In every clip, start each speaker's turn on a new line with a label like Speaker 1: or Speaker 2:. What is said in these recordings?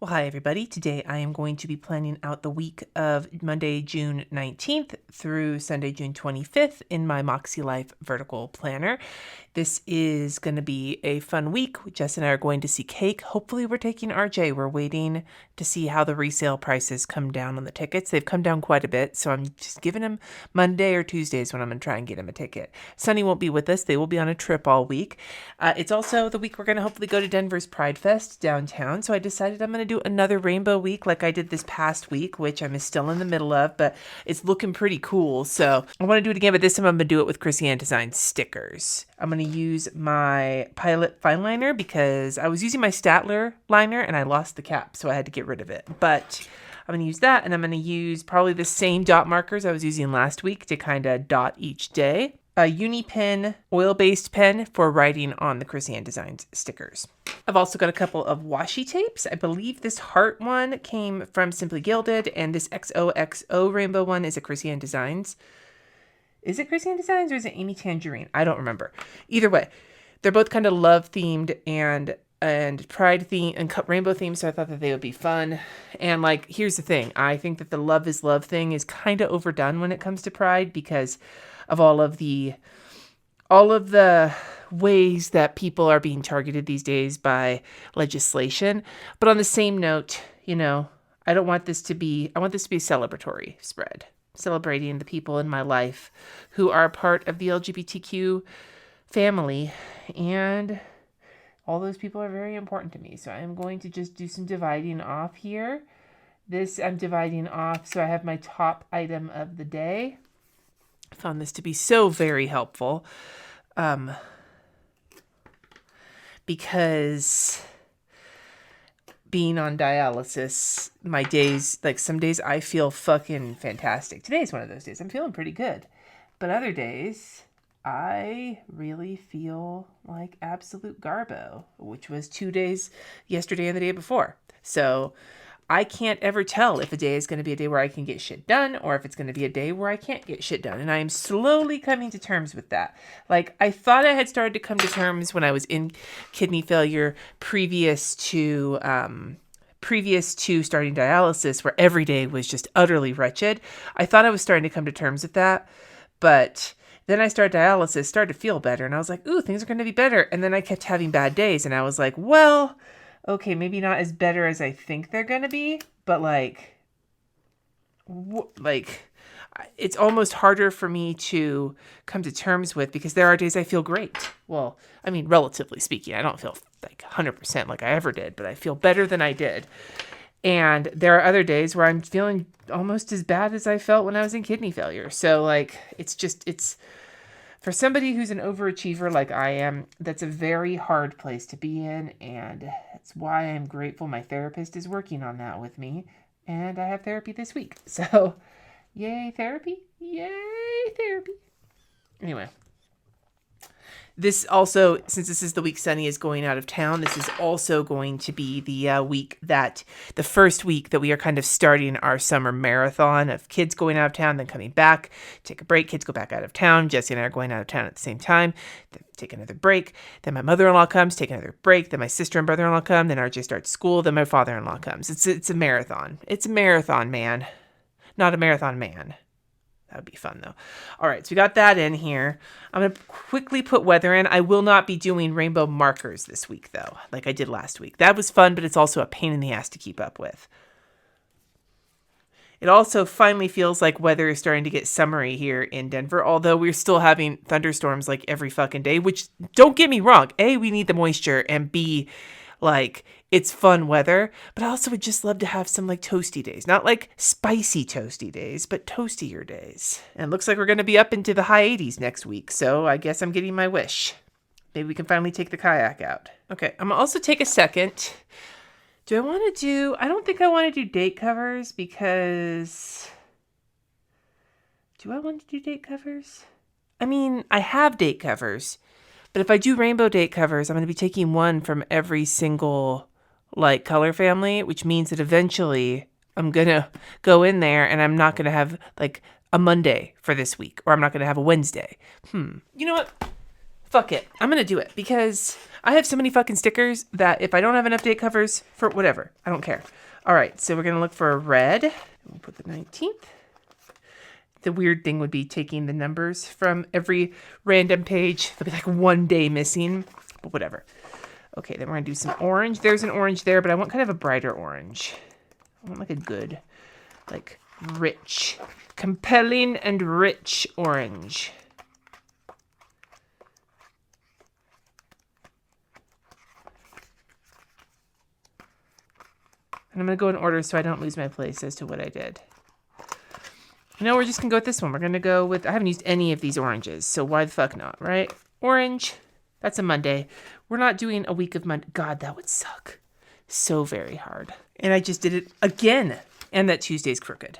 Speaker 1: Well, hi everybody. Today I am going to be planning out the week of Monday, June 19th through Sunday, June 25th in my Makselife vertical planner. This is going to be a fun week. Jess and I are going to see cake. Hopefully we're taking RJ. We're waiting to see how the resale prices come down on the tickets. They've come down quite a bit, so I'm just giving him Monday or Tuesdays when I'm going to try and get him a ticket. Sunny won't be with us. They will be on a trip all week. It's also the week we're going to hopefully go to Denver's Pride Fest downtown, so I decided I'm going to do another rainbow week like I did this past week, which I'm still in the middle of, but it's looking pretty cool. So I want to do it again, but this time I'm going to do it with Krissyanne Designs stickers. I'm going to use my Pilot fine liner because I was using my Statler liner and I lost the cap, so I had to get rid of it. But I'm going to use that, and I'm going to use probably the same dot markers I was using last week to kind of dot each day. A uni pen, oil-based pen for writing on the Krissyanne Designs stickers. I've also got a couple of washi tapes. I believe this heart one came from Simply Gilded, and this XOXO rainbow one is a Krissyanne Designs. Is it Krissyanne Designs or is it Amy Tangerine? I don't remember. Either way, they're both kind of love themed and pride theme and rainbow themed, so I thought that they would be fun. And like, here's the thing. I think that the love is love thing is kind of overdone when it comes to pride because of all of the ways that people are being targeted these days by legislation. But on the same note, I want this to be a celebratory spread, celebrating the people in my life who are part of the LGBTQ family, and all those people are very important to me. So I'm going to just do some dividing off here. This I'm dividing off so I have my top item of the day. I found this to be so very helpful because being on dialysis, my days, like some days I feel fucking fantastic. Today's one of those days. I'm feeling pretty good. But other days, I really feel like absolute garbo, which was 2 days, yesterday and the day before. So I can't ever tell if a day is going to be a day where I can get shit done or if it's going to be a day where I can't get shit done. And I am slowly coming to terms with that. Like, I thought I had started to come to terms when I was in kidney failure previous to starting dialysis, where every day was just utterly wretched. I thought I was starting to come to terms with that, but then I started dialysis, started to feel better, and I was like, ooh, things are going to be better. And then I kept having bad days, and I was like, well, okay, maybe not as better as I think they're going to be, but it's almost harder for me to come to terms with because there are days I feel great. Well, I mean, relatively speaking, I don't feel like 100% like I ever did, but I feel better than I did. And there are other days where I'm feeling almost as bad as I felt when I was in kidney failure. So it's for somebody who's an overachiever like I am, that's a very hard place to be in. And that's why I'm grateful my therapist is working on that with me. And I have therapy this week. So yay, therapy. Yay, therapy. Anyway. This also, since this is the week Sunny is going out of town, this is also going to be the first week that we are kind of starting our summer marathon of kids going out of town, then coming back, take a break, kids go back out of town. Jesse and I are going out of town at the same time, then take another break. Then my mother-in-law comes, take another break. Then my sister and brother-in-law come. Then RJ starts school. Then my father-in-law comes. It's a marathon. It's a marathon, man. Not a marathon man. That would be fun, though. All right, so we got that in here. I'm going to quickly put weather in. I will not be doing rainbow markers this week, though, like I did last week. That was fun, but it's also a pain in the ass to keep up with. It also finally feels like weather is starting to get summery here in Denver, although we're still having thunderstorms like every fucking day, which, don't get me wrong, A, we need the moisture, and B, like, it's fun weather, but I also would just love to have some like toasty days. Not like spicy toasty days, but toastier days. And it looks like we're going to be up into the high 80s next week, so I guess I'm getting my wish. Maybe we can finally take the kayak out. Okay, I'm going to also take a second. I don't think I want to do date covers because... Do I want to do date covers? I mean, I have date covers. But if I do rainbow date covers, I'm going to be taking one from every single color family, which means that eventually I'm going to go in there and I'm not going to have a Monday for this week, or I'm not going to have a Wednesday. You know what? Fuck it. I'm going to do it because I have so many fucking stickers that if I don't have enough date covers for whatever, I don't care. All right, so we're going to look for a red. We'll put the 19th. The weird thing would be taking the numbers from every random page. There'll be like one day missing, but whatever. Okay, then we're going to do some orange. There's an orange there, but I want kind of a brighter orange. I want like a good, like rich, compelling and rich orange. And I'm going to go in order so I don't lose my place as to what I did. No, we're just going to go with this one. We're going to go with, I haven't used any of these oranges, so why the fuck not, right? Orange, that's a Monday. We're not doing a week of Monday. God, that would suck so very hard. And I just did it again. And that Tuesday's crooked.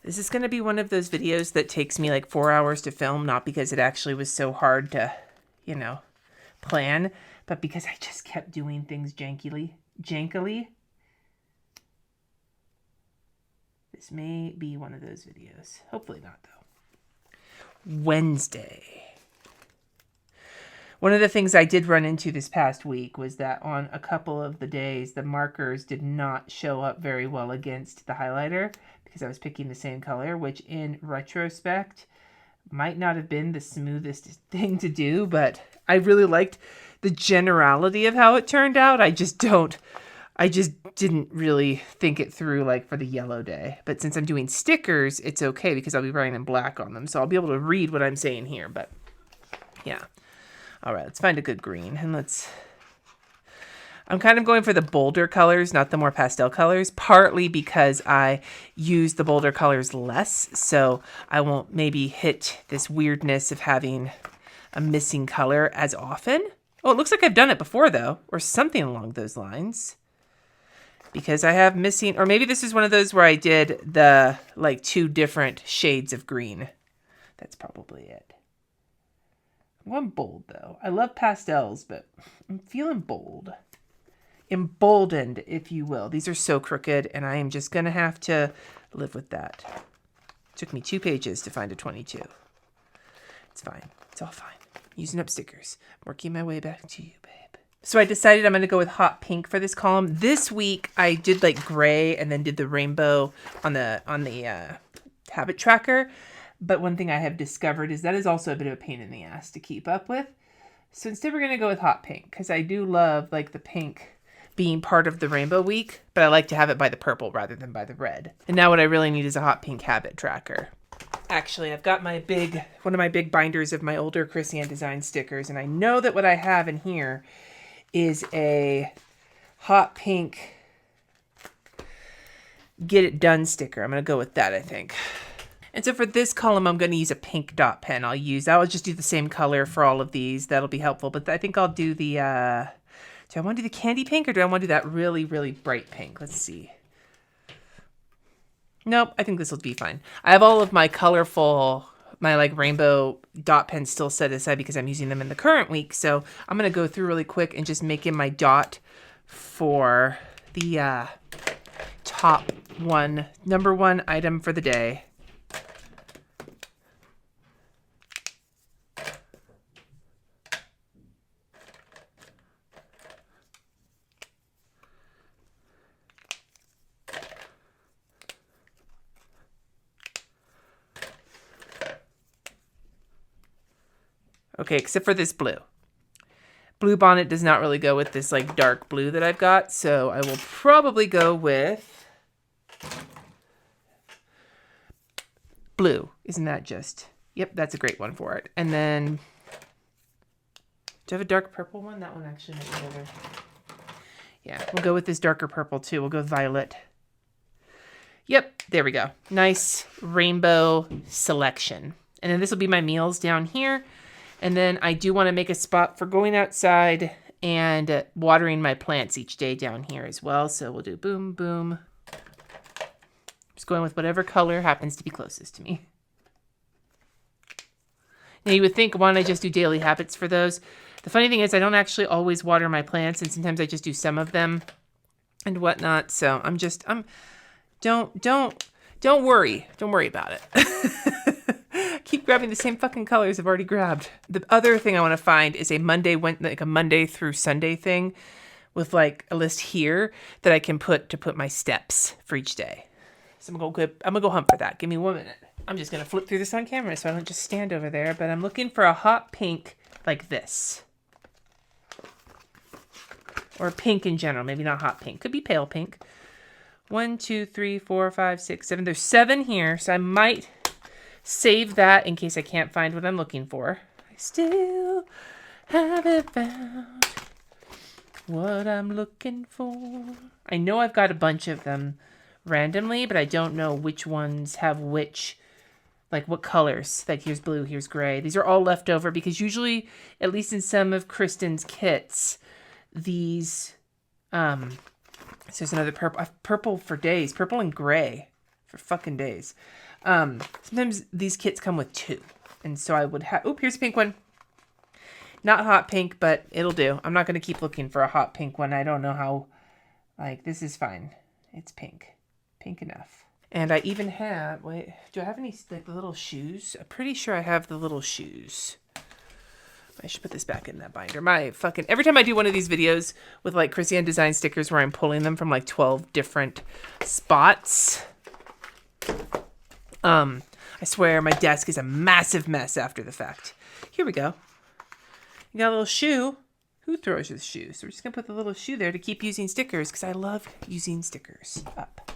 Speaker 1: This is going to be one of those videos that takes me like 4 hours to film, not because it actually was so hard to, you know, plan, but because I just kept doing things jankily. This may be one of those videos. Hopefully not, though. Wednesday. One of the things I did run into this past week was that on a couple of the days, the markers did not show up very well against the highlighter because I was picking the same color, which in retrospect might not have been the smoothest thing to do, but I really liked the generality of how it turned out. I just didn't really think it through like for the yellow day. But since I'm doing stickers, it's okay because I'll be writing in black on them. So I'll be able to read what I'm saying here. But yeah. All right, let's find a good green. And I'm kind of going for the bolder colors, not the more pastel colors, partly because I use the bolder colors less. So I won't maybe hit this weirdness of having a missing color as often. Oh, it looks like I've done it before though, or something along those lines. Because I have missing, or maybe this is one of those where I did the like 2 different shades of green. That's probably it. I'm going bold though. I love pastels, but I'm feeling bold. Emboldened, if you will. These are so crooked and I am just going to have to live with that. It took me 2 pages to find a 22. It's fine. It's all fine. Using up stickers. Working my way back to you, babe. So I decided I'm going to go with hot pink for this column. This week I did like gray and then did the rainbow on the habit tracker. But one thing I have discovered is that is also a bit of a pain in the ass to keep up with. So instead we're going to go with hot pink because I do love like the pink being part of the rainbow week, but I like to have it by the purple rather than by the red. And now what I really need is a hot pink habit tracker. Actually, I've got one of my big binders of my older Krissyanne Designs stickers, and I know that what I have in here is a hot pink get it done sticker. I'm going to go with that, I think. And so for this column, I'm going to use a pink dot pen. I'll just do the same color for all of these. That'll be helpful. But I think I'll do the, do I want to do the candy pink or do I want to do that really, really bright pink? Let's see. Nope, I think this will be fine. I have all of my colorful, my like rainbow dot pens still set aside because I'm using them in the current week. So I'm going to go through really quick and just make in my dot for the top one, number 1 item for the day. Okay, except for this blue. Blue bonnet does not really go with this like dark blue that I've got, so I will probably go with blue. Isn't that just? Yep, that's a great one for it. And then, do I have a dark purple one? That one actually might be better. Yeah, we'll go with this darker purple too. We'll go violet. Yep, there we go. Nice rainbow selection. And then this will be my meals down here. And then I do want to make a spot for going outside and watering my plants each day down here as well. So we'll do boom, boom. Just going with whatever color happens to be closest to me. Now you would think, why don't I just do daily habits for those? The funny thing is I don't actually always water my plants, and sometimes I just do some of them and whatnot. So don't worry. Don't worry about it. keep grabbing the same fucking colors I've already grabbed. The other thing I want to find is a Monday through Sunday thing with like a list here that I can put my steps for each day. So I'm gonna go hunt for that. Give me 1 minute. I'm just gonna flip through this on camera so I don't just stand over there, but I'm looking for a hot pink like this. Or pink in general, maybe not hot pink. Could be pale pink. 1, 2, 3, 4, 5, 6, 7. There's 7 here, so I might save that in case I can't find what I'm looking for. I still haven't found what I'm looking for. I know I've got a bunch of them randomly, but I don't know which ones have which, like what colors. Like here's blue, here's gray. These are all left over because usually, at least in some of Kristen's kits, these, so there's another purple for days, purple and gray for fucking days. Sometimes these kits come with 2. And so I would have, here's a pink one. Not hot pink, but it'll do. I'm not going to keep looking for a hot pink one. I don't know how, like, this is fine. It's pink. Pink enough. And I even have, wait, do I have any, like, the little shoes? I'm pretty sure I have the little shoes. I should put this back in that binder. Every time I do one of these videos with, like, Krissyanne Designs stickers where I'm pulling them from, like, 12 different spots, I swear my desk is a massive mess after the fact. Here we go. You got a little shoe. Who throws your shoe? So we're just going to put the little shoe there to keep using stickers because I love using stickers up.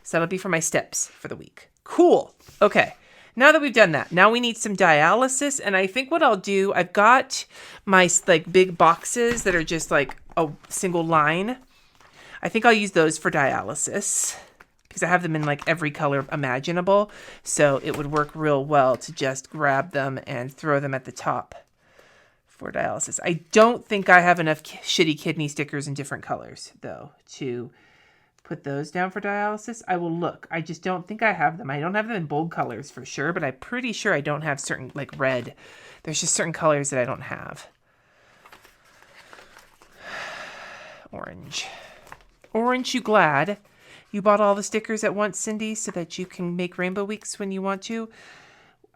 Speaker 1: So that'll be for my steps for the week. Cool. Okay. Now that we've done that, now we need some dialysis. And I think what I'll do, I've got my like big boxes that are just like a single line. I think I'll use those for dialysis because I have them in like every color imaginable. So it would work real well to just grab them and throw them at the top for dialysis. I don't think I have enough shitty kidney stickers in different colors though to put those down for dialysis. I will look. I just don't think I have them. I don't have them in bold colors for sure, but I'm pretty sure I don't have certain, like red. There's just certain colors that I don't have. Orange. Orange, you glad? You bought all the stickers at once, Cindy, so that you can make Rainbow Weeks when you want to?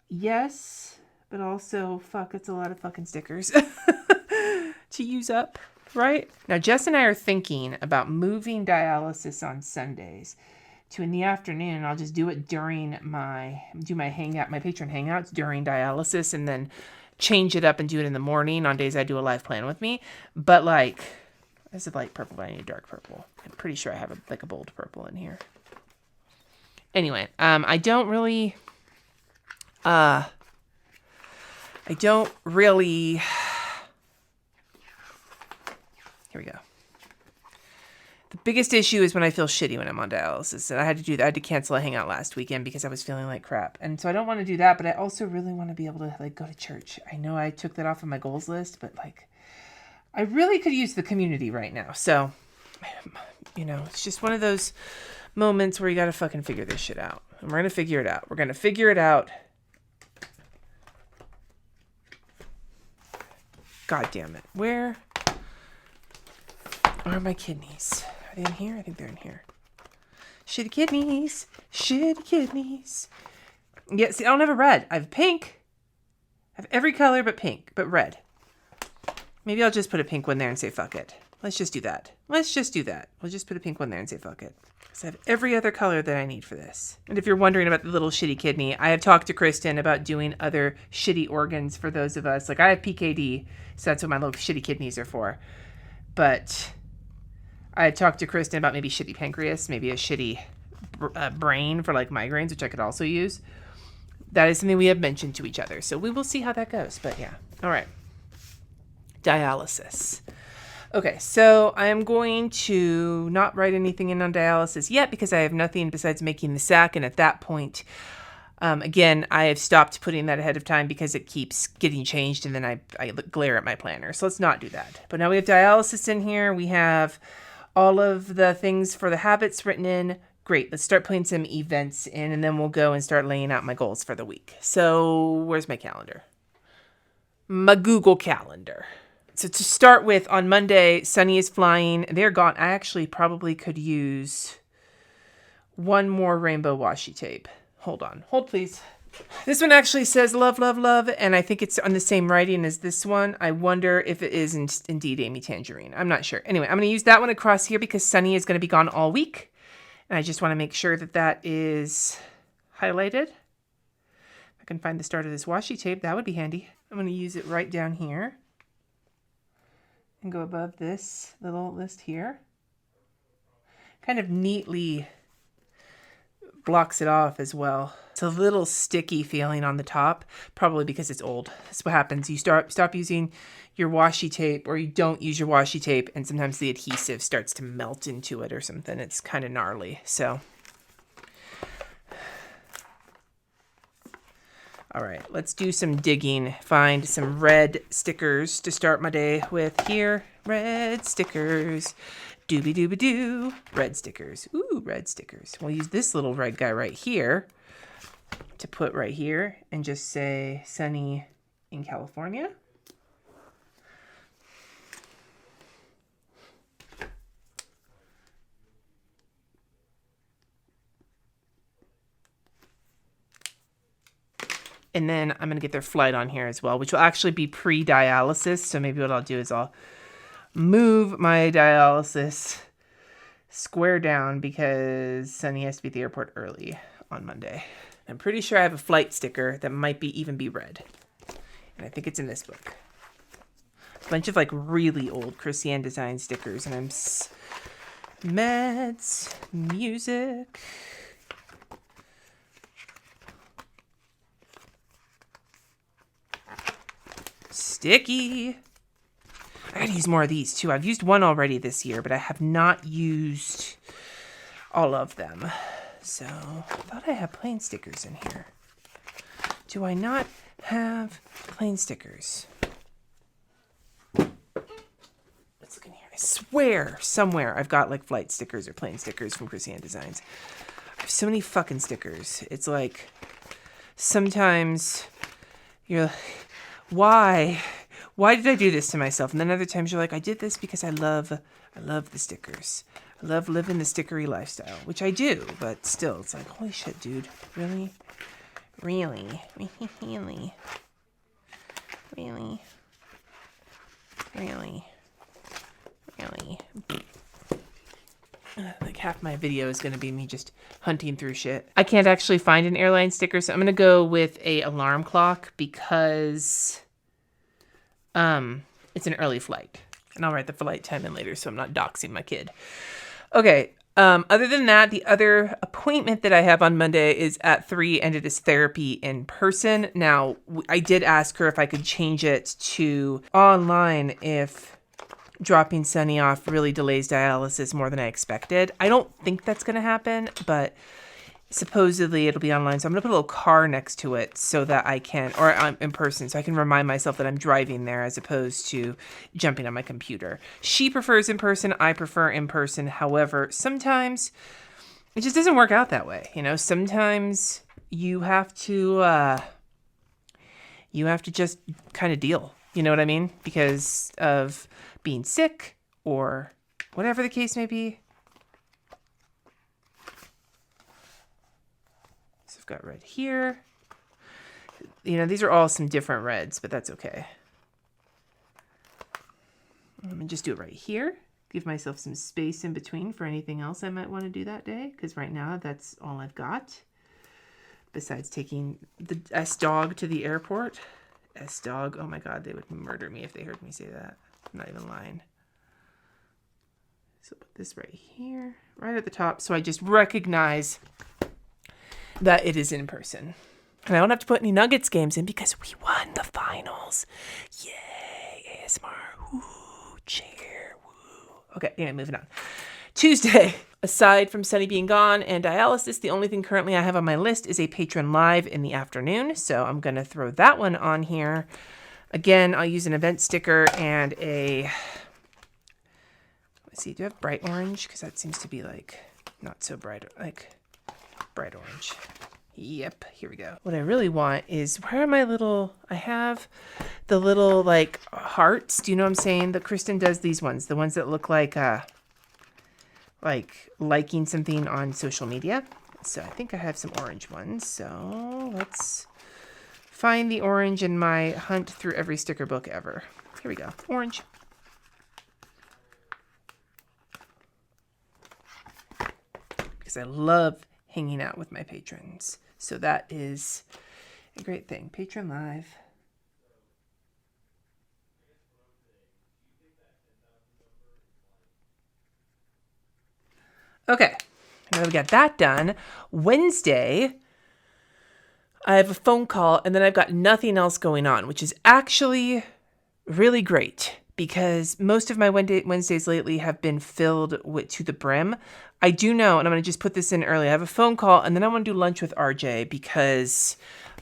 Speaker 1: Yes, but also, fuck, it's a lot of fucking stickers to use up. Right? Now, Jess and I are thinking about moving dialysis on Sundays to in the afternoon. I'll just do it during my hangout, my patron hangouts during dialysis, and then change it up and do it in the morning on days I do a live plan with me. But like, this is light purple, but I need a dark purple. I'm pretty sure I have a bold purple in here. Anyway, I don't really, here we go. The biggest issue is when I feel shitty when I'm on dialysis. And I had to do that. I had to cancel a hangout last weekend because I was feeling like crap. And so I don't want to do that, but I also really want to be able to like go to church. I know I took that off of my goals list, but like I really could use the community right now. So, you know, it's just one of those moments where you got to fucking figure this shit out. And we're going to figure it out. We're going to figure it out. God damn it. Where are my kidneys? Are they in here? I think they're in here. Shitty kidneys. Shitty kidneys. Yeah, see, I don't have a red. I have pink. I have every color but pink, but red. Maybe I'll just put a pink one there and say fuck it. Let's just do that. Let's just do that. We'll just put a pink one there and say fuck it. Because I have every other color that I need for this. And if you're wondering about the little shitty kidney, I have talked to Kristen about doing other shitty organs for those of us. Like I have PKD, so that's what my little shitty kidneys are for. But I had talked to Kristen about maybe shitty pancreas, maybe a shitty brain for like migraines, which I could also use. That is something we have mentioned to each other. So we will see how that goes. But yeah. All right. Dialysis. Okay, so I am going to not write anything in on dialysis yet because I have nothing besides making the sack. And at that point, again, I have stopped putting that ahead of time because it keeps getting changed and then I glare at my planner. So let's not do that. But now we have dialysis in here. We have all of the things for the habits written in. Great, let's start putting some events in and then we'll go and start laying out my goals for the week. So where's my calendar? My Google Calendar. So to start with, on Monday, Sunny is flying. They're gone. I actually probably could use one more rainbow washi tape. Hold on. Hold, please. This one actually says love, love, love, and I think it's on the same writing as this one. I wonder if it is indeed Amy Tangerine. I'm not sure. Anyway, I'm going to use that one across here because Sunny is going to be gone all week. And I just want to make sure that that is highlighted. If I can find the start of this washi tape, that would be handy. I'm going to use it right down here and go above this little list here. Kind of neatly blocks it off as well. It's a little sticky feeling on the top, probably because it's old. That's what happens. You stop using your washi tape, or you don't use your washi tape, and sometimes the adhesive starts to melt into it or something. It's kind of gnarly. So, all right, let's do some digging. Find some red stickers to start my day with here. Red stickers. Doobie doobie doo. Red stickers. Ooh, red stickers. We'll use this little red guy right here to put right here and just say Sunny in California. And then I'm going to get their flight on here as well, which will actually be pre-dialysis. So maybe what I'll do is I'll move my dialysis square down because Sunny has to be at the airport early on Monday. I'm pretty sure I have a flight sticker that might even be red. And I think it's in this book. A bunch of like really old Krissyanne Designs stickers. And I'm meds, music. Sticky. I gotta use more of these too. I've used one already this year, but I have not used all of them. So I thought I had plain stickers in here. Do I not have plain stickers? Let's look in here. I swear somewhere I've got like flight stickers or plain stickers from Krissyanne Designs. I have so many fucking stickers. It's like sometimes you're like, why? Why did I do this to myself? And then other times you're like, I did this because I love the stickers. I love living the stickery lifestyle, which I do, but still, it's like, holy shit, dude. Really? Really? Really? Really? Really? Really? Like half my video is going to be me just hunting through shit. I can't actually find an airline sticker, so I'm going to go with a alarm clock because it's an early flight. And I'll write the flight time in later so I'm not doxing my kid. Okay, other than that, the other appointment that I have on Monday is at 3, and it is therapy in person. Now, I did ask her if I could change it to online if dropping Sunny off really delays dialysis more than I expected. I don't think that's going to happen, but supposedly it'll be online. So I'm going to put a little car next to it so that I can, or I'm in person, so I can remind myself that I'm driving there as opposed to jumping on my computer. She prefers in person. I prefer in person. However, sometimes it just doesn't work out that way. You know, sometimes you have to just kind of deal. You know what I mean? Because of being sick or whatever the case may be. So I've got red here. You know, these are all some different reds, but that's okay. I'm going to just do it right here. Give myself some space in between for anything else I might want to do that day, because right now that's all I've got. Besides taking the S-Dog to the airport. S-Dog, oh my God, they would murder me if they heard me say that. I'm not even lying. So put this right here, right at the top, so I just recognize that it is in person. And I don't have to put any Nuggets games in because we won the finals. Yay, ASMR. Woo, cheer. Woo. Okay, yeah, moving on. Tuesday, aside from Sunny being gone and dialysis, the only thing currently I have on my list is a patron live in the afternoon. So I'm going to throw that one on here. Again, I'll use an event sticker and a, let's see, do I have bright orange? Because that seems to be like not so bright, like bright orange. Yep, here we go. What I really want is, where are my little, I have the little like hearts. Do you know what I'm saying? The Kristen does these ones, the ones that look like liking something on social media. So I think I have some orange ones. So let's find the orange in my hunt through every sticker book ever. Here we go. Orange. Because I love hanging out with my patrons. So that is a great thing. Patron Live. Okay. Now that we got that done, Wednesday, I have a phone call and then I've got nothing else going on, which is actually really great because most of my Wednesdays lately have been filled to the brim. I do know, and I'm going to just put this in early, I have a phone call and then I want to do lunch with RJ because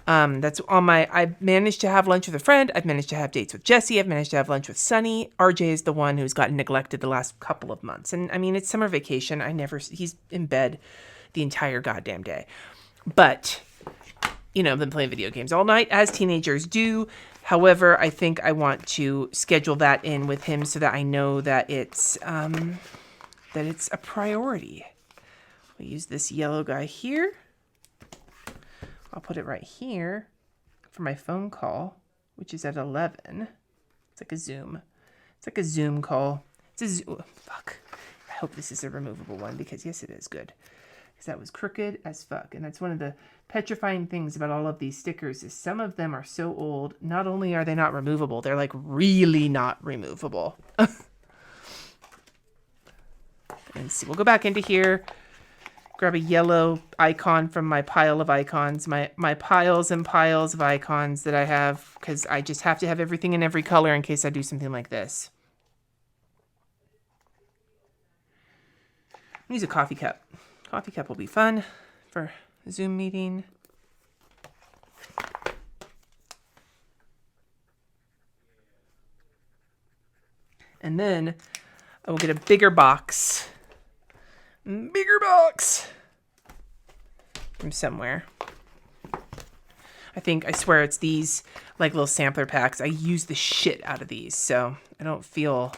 Speaker 1: that's on my, I've managed to have lunch with a friend. I've managed to have dates with Jesse. I've managed to have lunch with Sunny. RJ is the one who's gotten neglected the last couple of months. And I mean, it's summer vacation. He's in bed the entire goddamn day. But, you know, I've been playing video games all night as teenagers do. However, I think I want to schedule that in with him so that I know that it's a priority. We'll use this yellow guy here. I'll put it right here for my phone call, which is at 11. It's like a Zoom. It's like a Zoom call. It's a Zoom. Fuck. I hope this is a removable one because, yes, it is good. Because that was crooked as fuck. And that's one of the petrifying things about all of these stickers is some of them are so old. Not only are they not removable, they're like really not removable. And see, we'll go back into here. Grab a yellow icon from my pile of icons, my piles and piles of icons that I have, because I just have to have everything in every color in case I do something like this. Use a coffee cup. Coffee cup will be fun for a Zoom meeting. And then I will get a bigger box. Bigger box from somewhere. I swear it's these like little sampler packs. I use the shit out of these, so I feel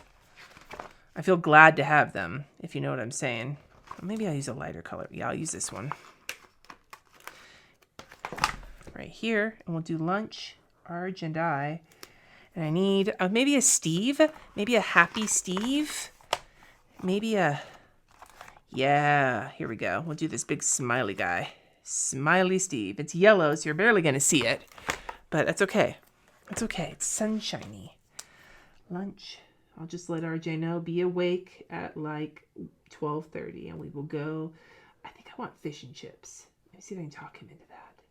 Speaker 1: glad to have them, if you know what I'm saying. Maybe I'll use a lighter color. Yeah, I'll use this one. Right here, and we'll do lunch, Arj and I. And I need maybe a Steve, maybe a happy Steve, maybe a... Yeah, here we go. We'll do this big smiley guy. Smiley Steve. It's yellow, so you're barely going to see it. But that's okay. It's okay. It's sunshiny. Lunch. I'll just let RJ know. Be awake at like 12:30 and we will go. I think I want fish and chips. Let me see if I can talk him into that.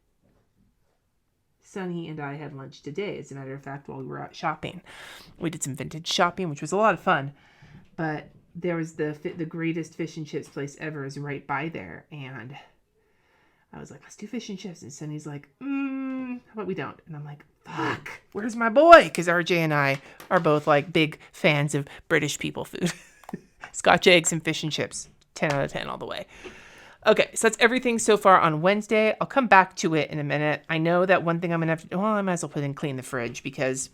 Speaker 1: Sunny and I had lunch today, as a matter of fact, while we were out shopping. We did some vintage shopping, which was a lot of fun. But there was the greatest fish and chips place ever is right by there. And I was like, let's do fish and chips. And Sunny's like, how about we don't? And I'm like, fuck, where's my boy? Because RJ and I are both like big fans of British people food. Scotch eggs and fish and chips. 10 out of 10 all the way. Okay, so that's everything so far on Wednesday. I'll come back to it in a minute. I know that one thing I'm going to have to... Well, I might as well put in clean the fridge because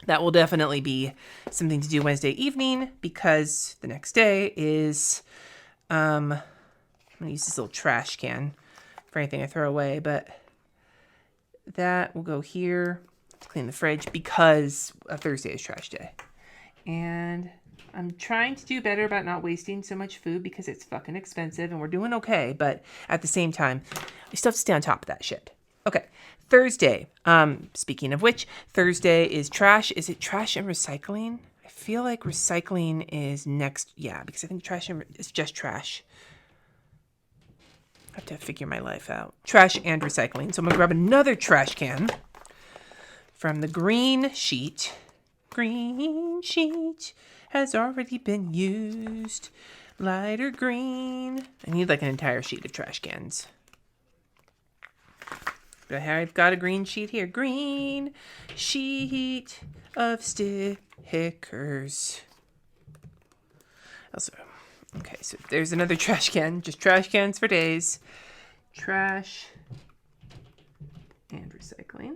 Speaker 1: that will definitely be something to do Wednesday evening because the next day is... I'm going to use this little trash can for anything I throw away, but that will go here to clean the fridge because Thursday is trash day. And I'm trying to do better about not wasting so much food because it's fucking expensive and we're doing okay. But at the same time, we still have to stay on top of that shit. Okay. Thursday. Speaking of which, Thursday is trash. Is it trash and recycling? I feel like recycling is next. Yeah, because I think trash is just trash. I have to figure my life out. Trash and recycling. So I'm going to grab another trash can from the green sheet. Green sheet has already been used. Lighter green. I need like an entire sheet of trash cans. But I've got a green sheet here. Green sheet of stickers. Also, okay, so there's another trash can. Just trash cans for days. Trash and recycling.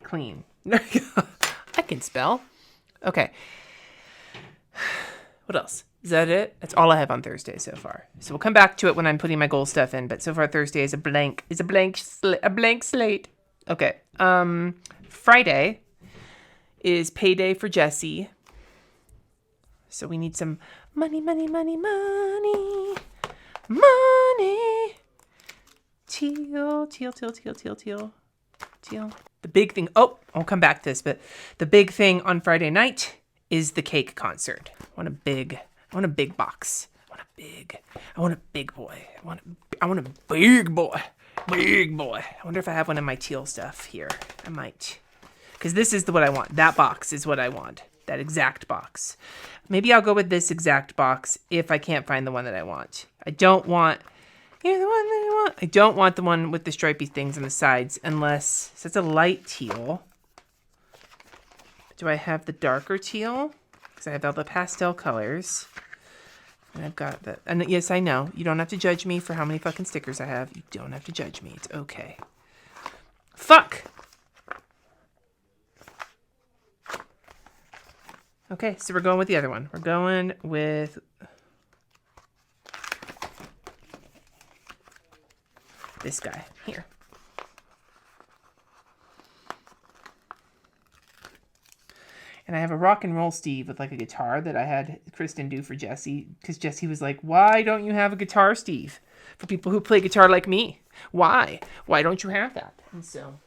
Speaker 1: Clean. There you go. I can spell. Okay. What else? Is that it? That's all I have on Thursday so far. So we'll come back to it when I'm putting my goal stuff in. But so far Thursday is a blank slate. Okay. Friday is payday for Jessie. So we need some money. Teal. The big thing. Oh, I'll come back to this, but the big thing on Friday night is the cake concert. I want a big box. I want a big boy. I want a big boy. I wonder if I have one of my Teal stuff here. I might. Because this is what I want. That box is what I want. That exact box. Maybe I'll go with this exact box if I can't find the one that I want. I don't want... Here's the one that I want. I don't want the one with the stripy things on the sides unless... So it's a light teal. Do I have the darker teal? Because I have all the pastel colors. And I've got the... And yes, I know. You don't have to judge me for how many fucking stickers I have. You don't have to judge me. It's okay. Fuck! Okay, so we're going with the other one. We're going with... this guy. Here. And I have a rock and roll Steve with like a guitar that I had Kristen do for Jessie. Because Jessie was like, why don't you have a guitar, Steve? For people who play guitar like me. Why? Why don't you have that? And so...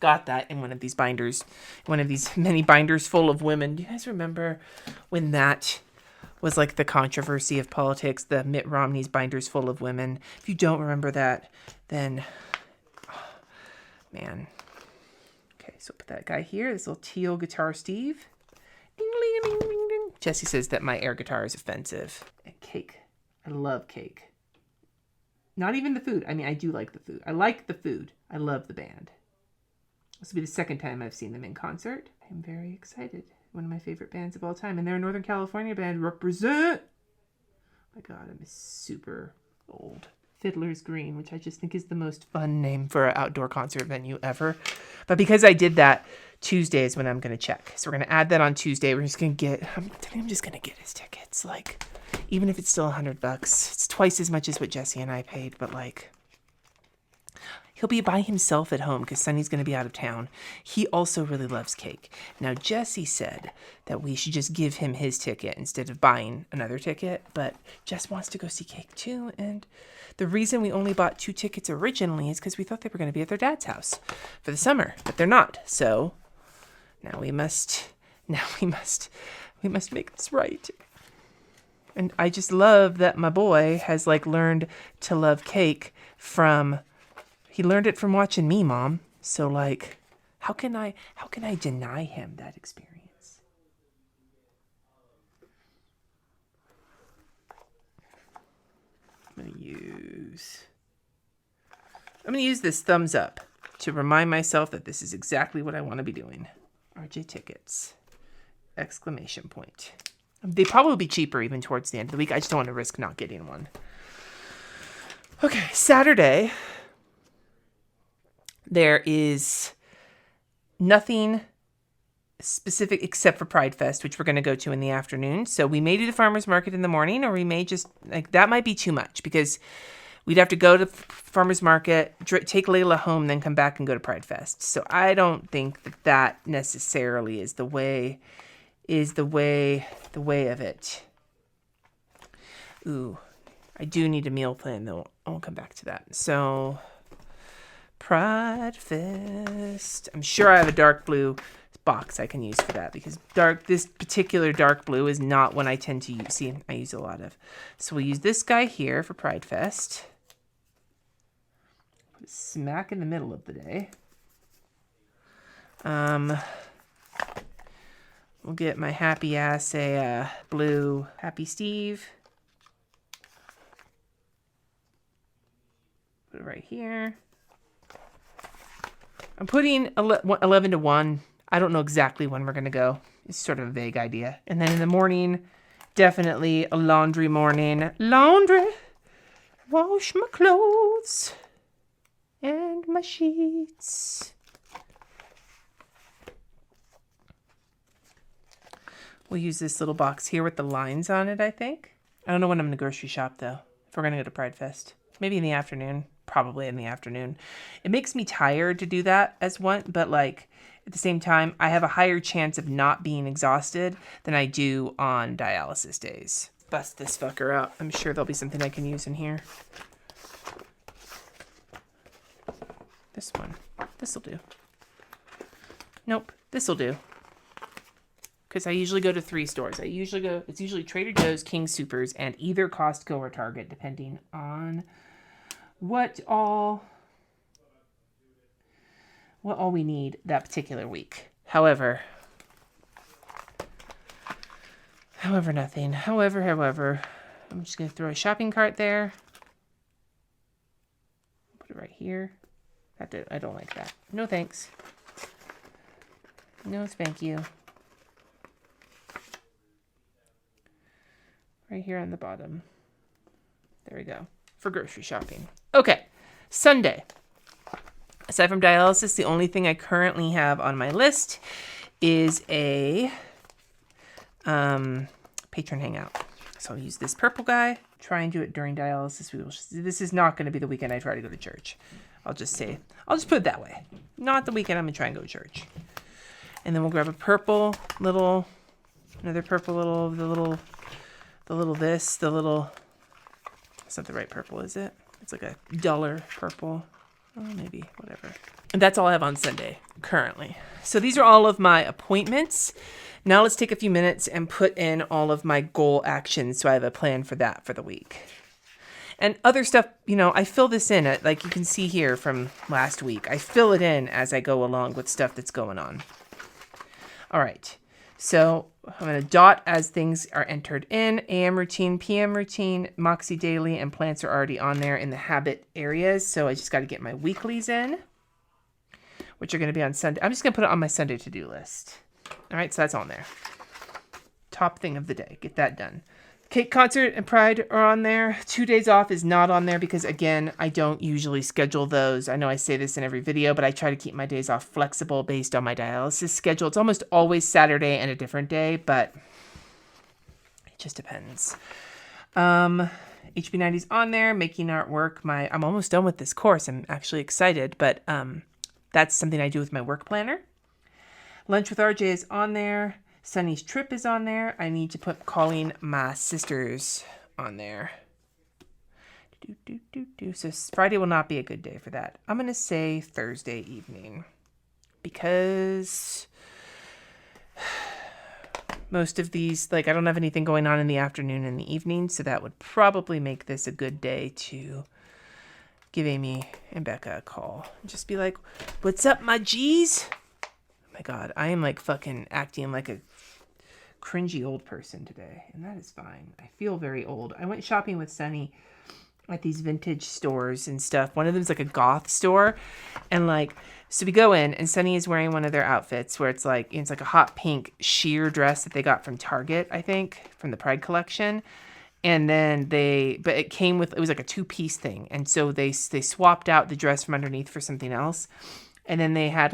Speaker 1: got that in one of these binders, one of these many binders full of women. Do you guys remember when that was like the controversy of politics, the Mitt Romney's binders full of women? If you don't remember that, then, oh, man. Okay, so put that guy here, this little Teal guitar Steve. Ding, ding, ding, ding, ding. Jessie says that my air guitar is offensive. And cake. I love cake. Not even the food. I mean, I do like the food. I like the food. I love the band. This will be the second time I've seen them in concert. I'm very excited. One of my favorite bands of all time. And they're a Northern California band. Represent! Oh my God, I'm super old. Fiddler's Green, which I just think is the most fun name for an outdoor concert venue ever. But because I did that, Tuesday is when I'm going to check. So we're going to add that on Tuesday. We're just going to get... I'm just going to get his tickets. Like, even if it's still $100, it's twice as much as what Jessie and I paid. But like... he'll be by himself at home because Sonny's going to be out of town. He also really loves cake. Now, Jessie said that we should just give him his ticket instead of buying another ticket. But Jess wants to go see cake too. And the reason we only bought 2 tickets originally is because we thought they were going to be at their dad's house for the summer. But they're not. So now we must make this right. And I just love that my boy has like learned to love cake from... He learned it from watching me, Mom. So, like, how can I deny him that experience? I'm gonna use this thumbs up to remind myself that this is exactly what I want to be doing. RJ tickets! Exclamation point. They probably will be cheaper even towards the end of the week. I just don't want to risk not getting one. Okay, Saturday. There is nothing specific except for Pride Fest, which we're going to go to in the afternoon. So we may do the farmer's market in the morning, or we may just, like, that might be too much because we'd have to go to farmer's market, take Layla home, then come back and go to Pride Fest. So I don't think that necessarily is the way of it. Ooh, I do need a meal plan though. I'll come back to that. So... Pride Fest. I'm sure I have a dark blue box I can use for that because this particular dark blue is not one I tend to use. See, I use a lot of. So we'll use this guy here for Pride Fest. Put it smack in the middle of the day. We'll get my happy ass a blue Happy Steve. Put it right here. I'm putting 11 to 1. I don't know exactly when we're going to go. It's sort of a vague idea. And then in the morning, definitely a laundry morning. Laundry. Wash my clothes. And my sheets. We'll use this little box here with the lines on it, I think. I don't know when I'm going to grocery shop, though. If we're going to go to Pride Fest. Maybe in the afternoon. Probably in the afternoon. It makes me tired to do that as one, but like at the same time, I have a higher chance of not being exhausted than I do on dialysis days. Bust this fucker out. I'm sure there'll be something I can use in here. This one. This'll do. Nope. This'll do. Because I usually go to 3 stores. It's usually Trader Joe's, King Soopers, and either Costco or Target, depending on what all we need that particular week. However, nothing. However, I'm just going to throw a shopping cart there. Put it right here. I don't like that. No thanks. No thank you. Right here on the bottom. There we go. For grocery shopping. Okay. Sunday. Aside from dialysis, the only thing I currently have on my list is a patron hangout. So I'll use this purple guy. Try and do it during dialysis. This is not going to be the weekend I try to go to church. I'll just put it that way. Not the weekend I'm going to try and go to church. And then we'll grab a purple little, another purple little, it's not the right purple, is it? It's like a duller purple. Oh, maybe, whatever. And that's all I have on Sunday, currently. So these are all of my appointments. Now let's take a few minutes and put in all of my goal actions so I have a plan for that for the week. And other stuff, I fill this in, like you can see here from last week. I fill it in as I go along with stuff that's going on. All right. So I'm going to dot as things are entered in. AM routine, PM routine, Moxie daily, and plants are already on there in the habit areas. So I just got to get my weeklies in, which are going to be on Sunday. I'm just going to put it on my Sunday to-do list. All right, so that's on there. Top thing of the day. Get that done. Cake concert and Pride are on there. 2 days off is not on there because, again, I don't usually schedule those. I know I say this in every video, but I try to keep my days off flexible based on my dialysis schedule. It's almost always Saturday and a different day, but it just depends. HB90's on there, making artwork. I'm almost done with this course. I'm actually excited, but that's something I do with my work planner. Lunch with RJ is on there. Sunny's trip is on there. I need to put calling my sisters on there. So Friday will not be a good day for that. I'm going to say Thursday evening because most of these, I don't have anything going on in the afternoon and the evening. So that would probably make this a good day to give Amy and Becca a call. Just be like, what's up, my G's? My God, I am fucking acting like a cringy old person today, and that is fine. I feel very old. I went shopping with Sunny at these vintage stores and stuff. One of them is a goth store, and so we go in, and Sunny is wearing one of their outfits where it's a hot pink sheer dress that they got from Target, I think, from the Pride collection. And then but it came with, it was a 2-piece thing, and so they swapped out the dress from underneath for something else, and then they had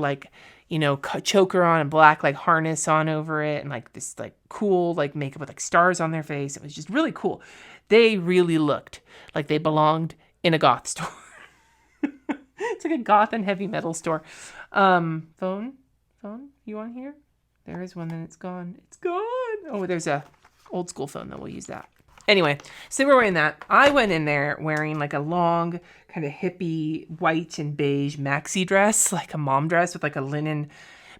Speaker 1: choker on and black harness on over it, and this cool makeup with stars on their face. It was just really cool. They really looked like they belonged in a goth store. It's a goth and heavy metal store. Phone, you on here? There is one, and it's gone. It's gone. Oh, there's a old school phone though. We'll use that. Anyway, so we're wearing that. I went in there wearing a long, kind of hippie, white and beige maxi dress, a mom dress with a linen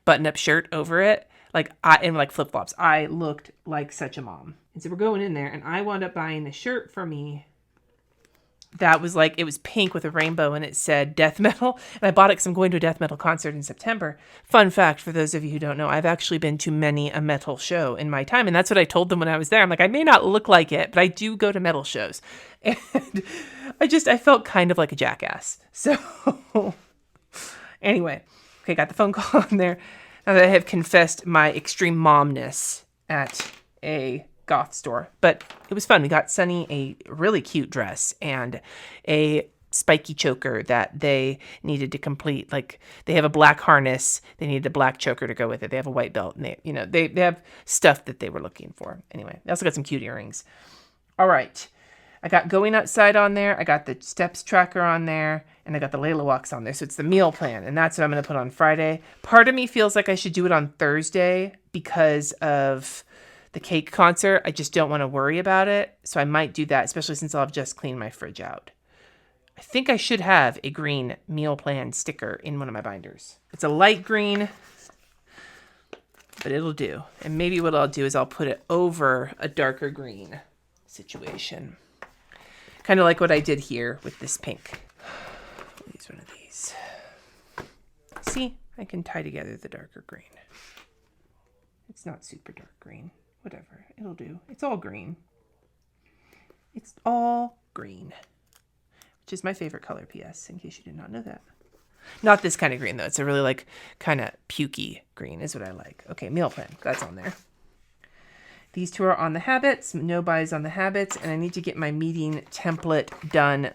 Speaker 1: button-up shirt over it, and flip-flops. I looked like such a mom. And so we're going in there, and I wound up buying a shirt for me that was it was pink with a rainbow, and it said death metal. And I bought it because I'm going to a death metal concert in September. Fun fact, for those of you who don't know, I've actually been to many a metal show in my time. And that's what I told them when I was there. I'm I may not look like it, but I do go to metal shows. And I felt kind of like a jackass. So anyway, okay, got the phone call on there. Now that I have confessed my extreme momness at a goth store, but it was fun. We got Sunny a really cute dress and a spiky choker that they needed to complete. Like, they have a black harness. They needed a black choker to go with it. They have a white belt. And they have stuff that they were looking for. Anyway, they also got some cute earrings. All right. I got Going Outside on there. I got the Steps Tracker on there. And I got the Layla Walks on there. So it's the meal plan. And that's what I'm going to put on Friday. Part of me feels like I should do it on Thursday because of the cake concert. I just don't want to worry about it. So I might do that, especially since I'll have just cleaned my fridge out. I think I should have a green meal plan sticker in one of my binders. It's a light green, but it'll do. And maybe what I'll do is I'll put it over a darker green situation. Kind of like what I did here with this pink. I'll use one of these. See, I can tie together the darker green. It's not super dark green. Whatever, it'll do. It's all green. It's all green. Which is my favorite color, P.S., in case you did not know that. Not this kind of green, though. It's a really, like, kind of pukey green is what I like. Okay, meal plan. That's on there. These two are on the habits. No buys on the habits. And I need to get my meeting template done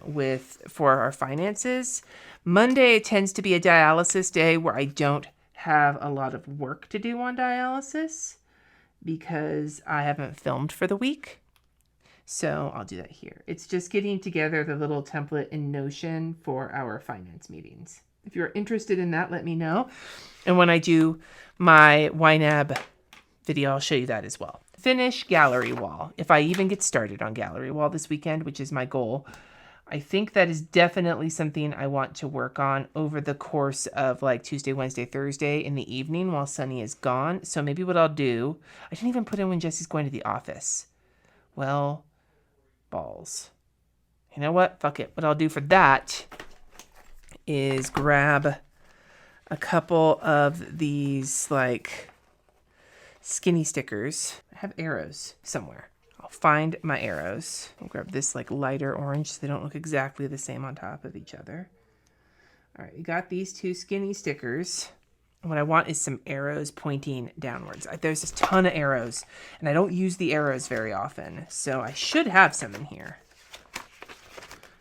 Speaker 1: for our finances. Monday tends to be a dialysis day where I don't have a lot of work to do on dialysis because I haven't filmed for the week. So I'll do that here. It's just getting together the little template in Notion for our finance meetings. If you're interested in that, let me know. And when I do my YNAB video, I'll show you that as well. Finish gallery wall. If I even get started on gallery wall this weekend, which is my goal, I think that is definitely something I want to work on over the course of like Tuesday, Wednesday, Thursday in the evening while Sunny is gone. So maybe what I'll do, I didn't even put in when Jesse's going to the office. Well, balls. You know what? Fuck it. What I'll do for that is grab a couple of these like skinny stickers. I have arrows somewhere. I'll find my arrows. I'll grab this like lighter orange so they don't look exactly the same on top of each other. All right, we got these two skinny stickers. And what I want is some arrows pointing downwards. There's a ton of arrows, and I don't use the arrows very often, so I should have some in here.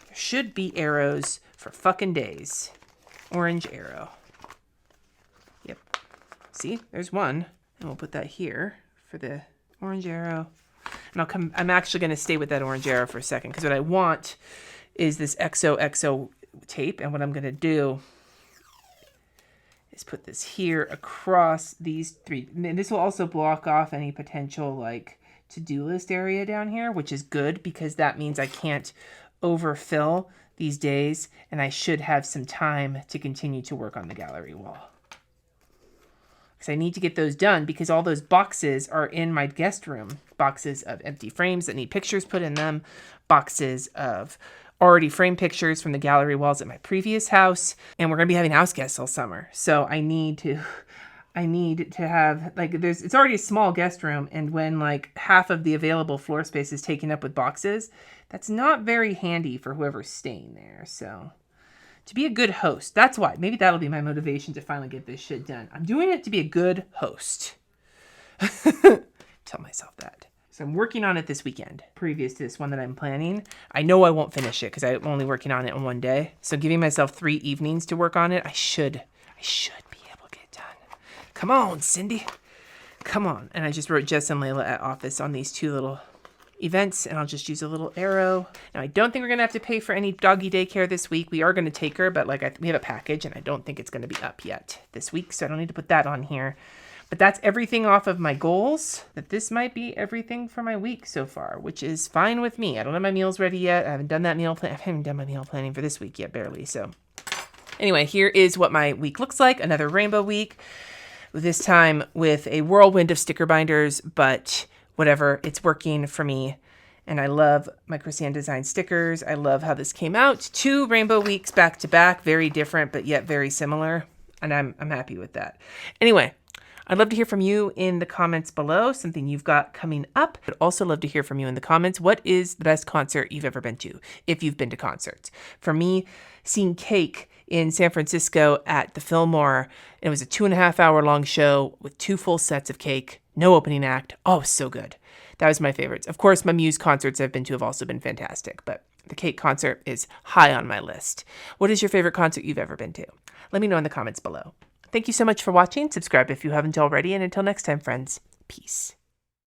Speaker 1: There should be arrows for fucking days. Orange arrow. Yep. See, there's one, and we'll put that here for the orange arrow. And I'm actually going to stay with that orange arrow for a second, because what I want is this XOXO tape, and what I'm going to do is put this here across these three. And this will also block off any potential like to-do list area down here, which is good because that means I can't overfill these days, and I should have some time to continue to work on the gallery wall. Because I need to get those done because all those boxes are in my guest room. Boxes of empty frames that need pictures put in them. Boxes of already framed pictures from the gallery walls at my previous house. And we're going to be having house guests all summer. So I need to have, like, it's already a small guest room. And when like half of the available floor space is taken up with boxes, that's not very handy for whoever's staying there. So to be a good host, that's why. Maybe that'll be my motivation to finally get this shit done. I'm doing it to be a good host. Tell myself that. So I'm working on it this weekend, previous to this one that I'm planning. I know I won't finish it because I'm only working on it in one day. So giving myself 3 evenings to work on it, I should be able to get done. Come on, Cindy. Come on. And I just wrote Jess and Layla at office on these 2 little events, and I'll just use a little arrow. Now, I don't think we're going to have to pay for any doggy daycare this week. We are going to take her, but like we have a package, and I don't think it's going to be up yet this week, so I don't need to put that on here. But that's everything off of my goals. That this might be everything for my week so far, which is fine with me. I don't have my meals ready yet. I haven't done that meal plan. I haven't done my meal planning for this week yet, barely. So anyway, here is what my week looks like. Another rainbow week. This time with a whirlwind of sticker binders, but whatever, it's working for me. And I love my Krissyanne Designs stickers. I love how this came out. 2 rainbow weeks back to back, very different, but yet very similar. And I'm happy with that. Anyway, I'd love to hear from you in the comments below, something you've got coming up. I'd also love to hear from you in the comments. What is the best concert you've ever been to, if you've been to concerts? For me, seeing Cake in San Francisco at the Fillmore, it was a 2.5-hour long show with 2 full sets of Cake, no opening act. Oh, so good. That was my favorites. Of course, my Muse concerts I've been to have also been fantastic, but The Cake concert is high on my list. What is your favorite concert you've ever been to? Let me know in the comments below. Thank you so much for watching. Subscribe if you haven't already. And until next time, friends, peace.